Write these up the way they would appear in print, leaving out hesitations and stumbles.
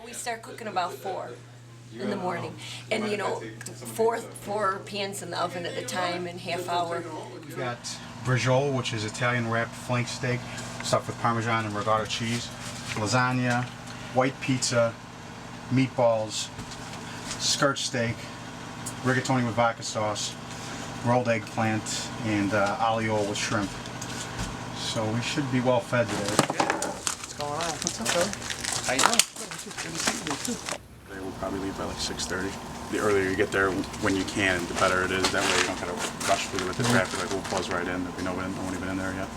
We start cooking about 4 in the morning, and four pans in the oven at a time in half hour. We got brigiole, which is Italian wrapped flank steak, stuffed with Parmesan and regatta cheese, lasagna, white pizza, meatballs, skirt steak, rigatoni with vodka sauce, rolled eggplant, and aglio with shrimp. So we should be well fed today. What's going on? What's up, brother? How you doing? We'll probably leave by like 6:30. The earlier you get there when you can, the better it is. That way you don't kind of rush through with the traffic. Like we'll buzz right in. We know no one even in there yet.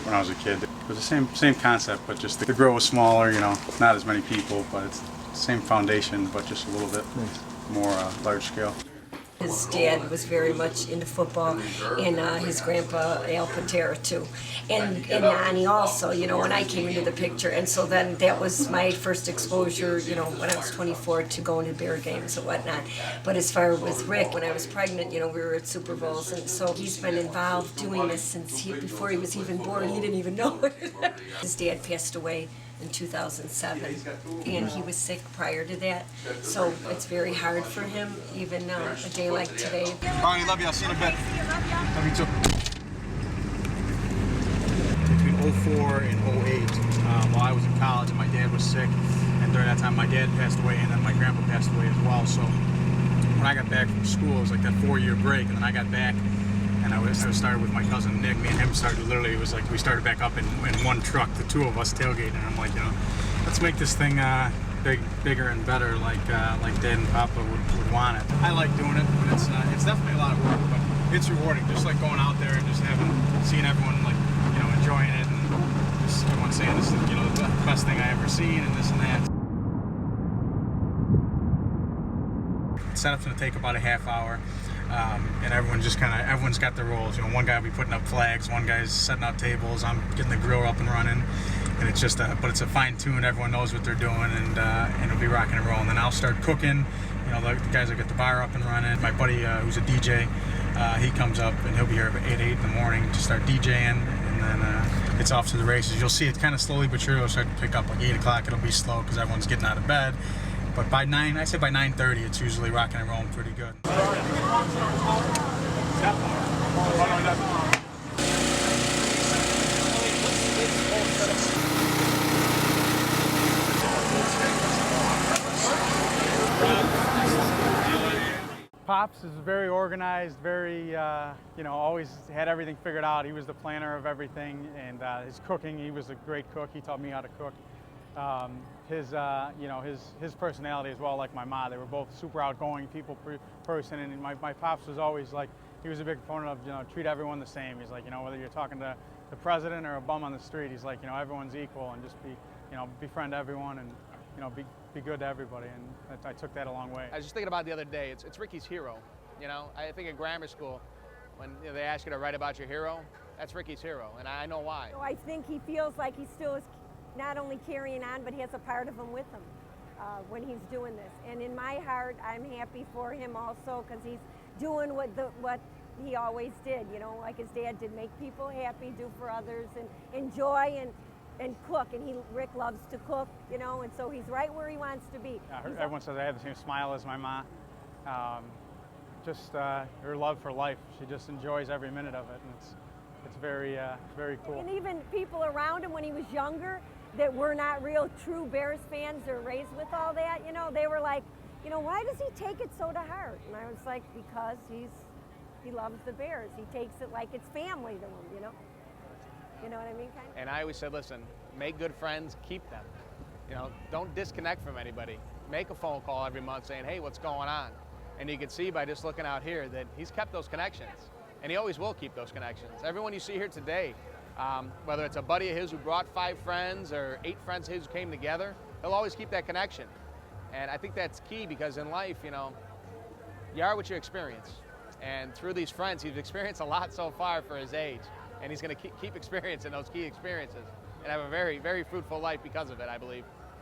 When I was a kid, it was the same concept, but just the grill was smaller. Not as many people, but it's the same foundation, but just a little bit more large scale. His dad was very much into football, and his grandpa Al Patera too, and Nani also. When I came into the picture, and so then that was my first exposure. When I was 24 to going to Bear games and whatnot. But as far with Rick, when I was pregnant, we were at Super Bowls, and so he's been involved doing this since before he was even born. He didn't even know it. His dad passed away in 2007, and he was sick prior to that, so it's very hard for him, even a day like today. Barney, love you. I'll see you in a bit. Love you too. Between 04 and 08, while I was in college, and my dad was sick, and during that time my dad passed away, and then my grandpa passed away as well. So when I got back from school, it was like that 4-year break, and then I got back. And I started with my cousin Nick. Me and him started it was like we started back up in one truck, the two of us tailgating. And I'm like, let's make this thing bigger and better, like Dad and Papa would want it. I like doing it, but it's definitely a lot of work, but it's rewarding. Just like going out there and just seeing everyone enjoying it, and just everyone saying this is the best thing I ever seen, and this and that. Setup's gonna take about a half hour. And everyone's got their roles. One guy will be putting up flags, one guy's setting out tables, I'm getting the grill up and running, and it's just but it's a fine tune. Everyone knows what they're doing, and it'll be rocking and rolling. And then I'll start cooking. The guys will get the bar up and running. My buddy, who's a DJ, he comes up and he'll be here at 8 in the morning to start DJing, and then it's off to the races. You'll see it kind of slowly but surely. It'll start to pick up like 8 o'clock. It'll be slow because everyone's getting out of bed. But by 9:30, it's usually rocking and rolling pretty good. Pops is very organized, very, always had everything figured out. He was the planner of everything, and his cooking, he was a great cook. He taught me how to cook. His personality as well, like my mom. They were both super outgoing person, and my pops was always like, he was a big proponent of, treat everyone the same. He's like, whether you're talking to the president or a bum on the street, he's like, everyone's equal, and just befriend everyone, and, be good to everybody, and I took that a long way. I was just thinking about it the other day, it's Ricky's hero. I think in grammar school, when they ask you to write about your hero, that's Ricky's hero, and I know why. So I think he feels like he still is not only carrying on, but he has a part of him with him when he's doing this. And in my heart, I'm happy for him also, because he's doing what he always did, like his dad did, make people happy, do for others, and enjoy and cook. And Rick loves to cook, and so he's right where he wants to be. Everyone says I have the same smile as my mom. Just her love for life. She just enjoys every minute of it, and it's very cool. And even people around him when he was younger that were not real true Bears fans or raised with all that, they were like, why does he take it so to heart? And I was like, because he loves the Bears. He takes it like it's family to him, You know what I mean, kind of? And I always said, listen, make good friends, keep them. Don't disconnect from anybody. Make a phone call every month saying, hey, what's going on? And you can see by just looking out here that he's kept those connections. And he always will keep those connections. Everyone you see here today, whether it's a buddy of his who brought 5 friends or 8 friends of his who came together, he'll always keep that connection. And I think that's key, because in life, you are what you experience. And through these friends, he's experienced a lot so far for his age. And he's going to keep experiencing those key experiences and have a very, very fruitful life because of it, I believe.